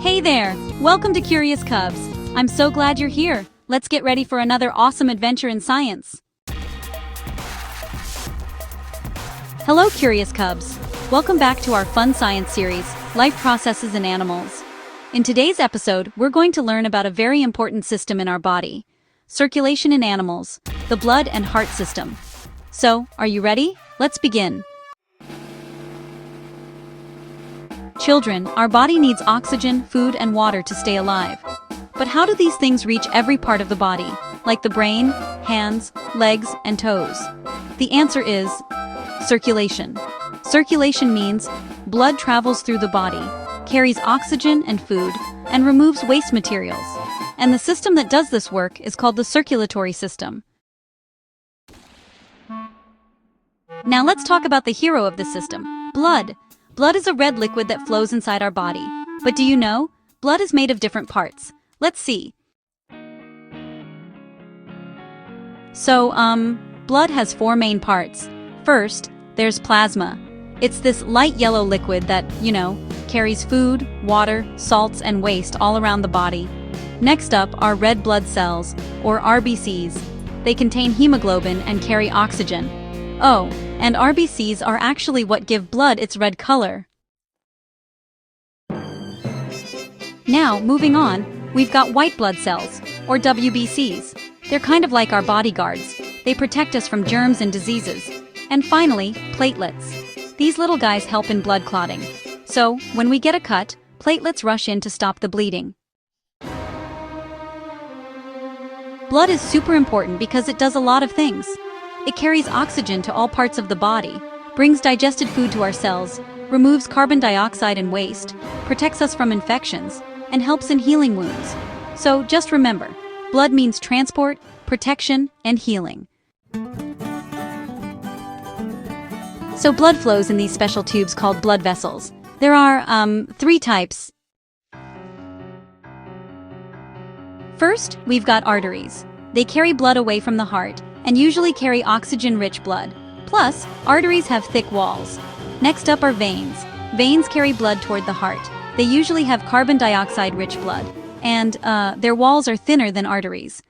Hey there! Welcome to Curious Cubs. I'm so glad you're here. Let's get ready for another awesome adventure in science. Hello, Curious Cubs. Welcome back to our fun science series, Life Processes in Animals. In today's episode, we're going to learn about a very important system in our body. Circulation in animals, the blood and heart system. So, are you ready? Let's begin. Children, our body needs oxygen, food, and water to stay alive. But how do these things reach every part of the body, like the brain, hands, legs, and toes? The answer is circulation. Circulation means blood travels through the body, carries oxygen and food, and removes waste materials. And the system that does this work is called the circulatory system. Now let's talk about the hero of the system, blood. Blood is a red liquid that flows inside our body. But do you know? Blood is made of different parts. Let's see. So, blood has four main parts. First, there's plasma. It's this light yellow liquid that, carries food, water, salts, and waste all around the body. Next up are red blood cells, or RBCs. They contain hemoglobin and carry oxygen. Oh, and RBCs are actually what give blood its red color. Now, moving on, we've got white blood cells, or WBCs. They're kind of like our bodyguards. They protect us from germs and diseases. And finally, platelets. These little guys help in blood clotting. So, when we get a cut, platelets rush in to stop the bleeding. Blood is super important because it does a lot of things. It carries oxygen to all parts of the body, brings digested food to our cells, removes carbon dioxide and waste, protects us from infections, and helps in healing wounds. So just remember, blood means transport, protection, and healing. So blood flows in these special tubes called blood vessels. There are, three types. First, we've got arteries. They carry blood away from the heart, and usually carry oxygen-rich blood. Plus, arteries have thick walls. Next up are veins. Veins carry blood toward the heart. They usually have carbon dioxide-rich blood, and their walls are thinner than arteries.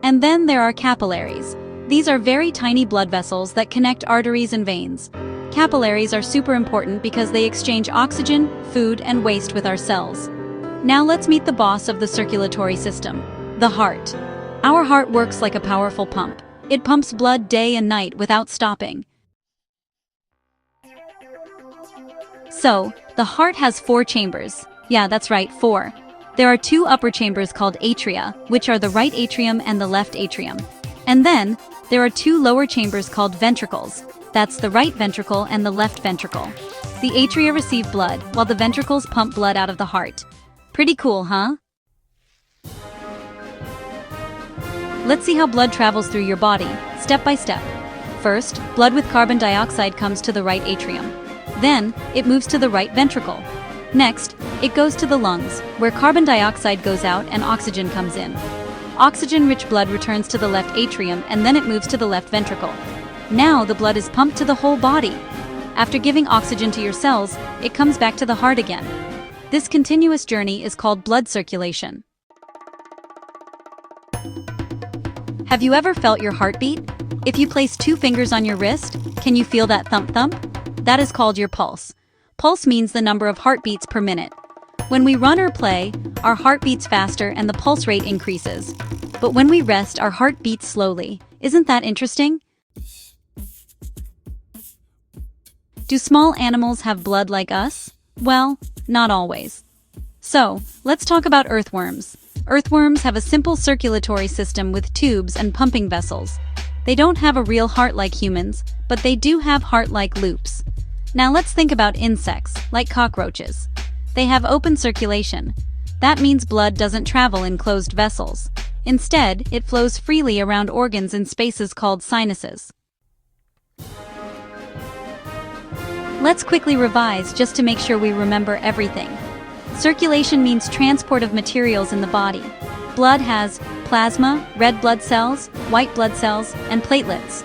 And then there are capillaries. These are very tiny blood vessels that connect arteries and veins. Capillaries are super important because they exchange oxygen, food, and waste with our cells. Now let's meet the boss of the circulatory system. The heart. Our heart works like a powerful pump. It pumps blood day and night without stopping. So, the heart has four chambers. Yeah, that's right, four. There are two upper chambers called atria, which are the right atrium and the left atrium. And then, there are two lower chambers called ventricles. That's the right ventricle and the left ventricle. The atria receive blood, while the ventricles pump blood out of the heart. Pretty cool, huh? Let's see how blood travels through your body, step by step. First, blood with carbon dioxide comes to the right atrium. Then, it moves to the right ventricle. Next, it goes to the lungs, where carbon dioxide goes out and oxygen comes in. Oxygen-rich blood returns to the left atrium and then it moves to the left ventricle. Now the blood is pumped to the whole body. After giving oxygen to your cells, it comes back to the heart again. This continuous journey is called blood circulation. Have you ever felt your heartbeat? If you place two fingers on your wrist, can you feel that thump-thump? That is called your pulse. Pulse means the number of heartbeats per minute. When we run or play, our heart beats faster and the pulse rate increases. But when we rest, our heart beats slowly. Isn't that interesting? Do small animals have blood like us? Well, not always. So, let's talk about earthworms. Earthworms have a simple circulatory system with tubes and pumping vessels. They don't have a real heart like humans, but they do have heart-like loops. Now let's think about insects, like cockroaches. They have open circulation. That means blood doesn't travel in closed vessels. Instead, it flows freely around organs in spaces called sinuses. Let's quickly revise just to make sure we remember everything. Circulation means transport of materials in the body. Blood has plasma, red blood cells, white blood cells, and platelets.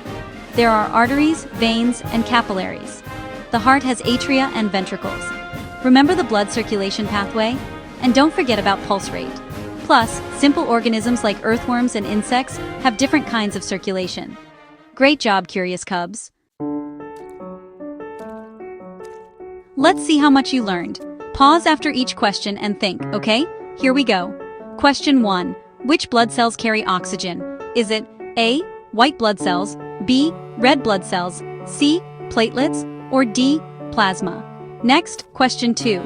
There are arteries, veins, and capillaries. The heart has atria and ventricles. Remember the blood circulation pathway? And don't forget about pulse rate. Plus, simple organisms like earthworms and insects have different kinds of circulation. Great job, Curious Cubs! Let's see how much you learned. Pause after each question and think, okay? Here we go. Question 1. Which blood cells carry oxygen? Is it A. White blood cells, B. Red blood cells, C. Platelets, or D. Plasma? Next, question 2.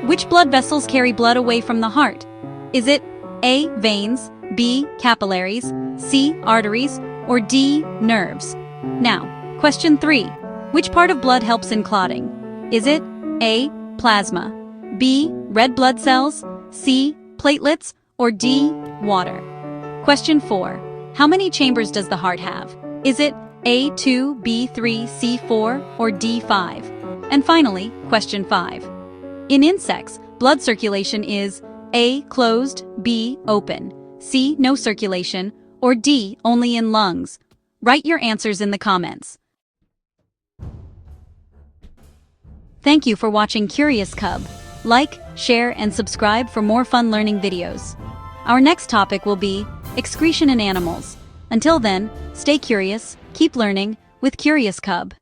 Which blood vessels carry blood away from the heart? Is it A. Veins, B. Capillaries, C. Arteries, or D. Nerves? Now, question 3. Which part of blood helps in clotting? Is it A. Plasma, B. Red blood cells, C. Platelets, or D. Water? Question 4. How many chambers does the heart have? Is it A2, B3, C4, or D5? And finally, question 5. In insects, blood circulation is A. Closed, B. Open, C. No circulation, or D. Only in lungs. Write your answers in the comments. Thank you for watching Curious Cub. Like, share, and subscribe for more fun learning videos. Our next topic will be excretion in animals. Until then, stay curious, keep learning with Curious Cub.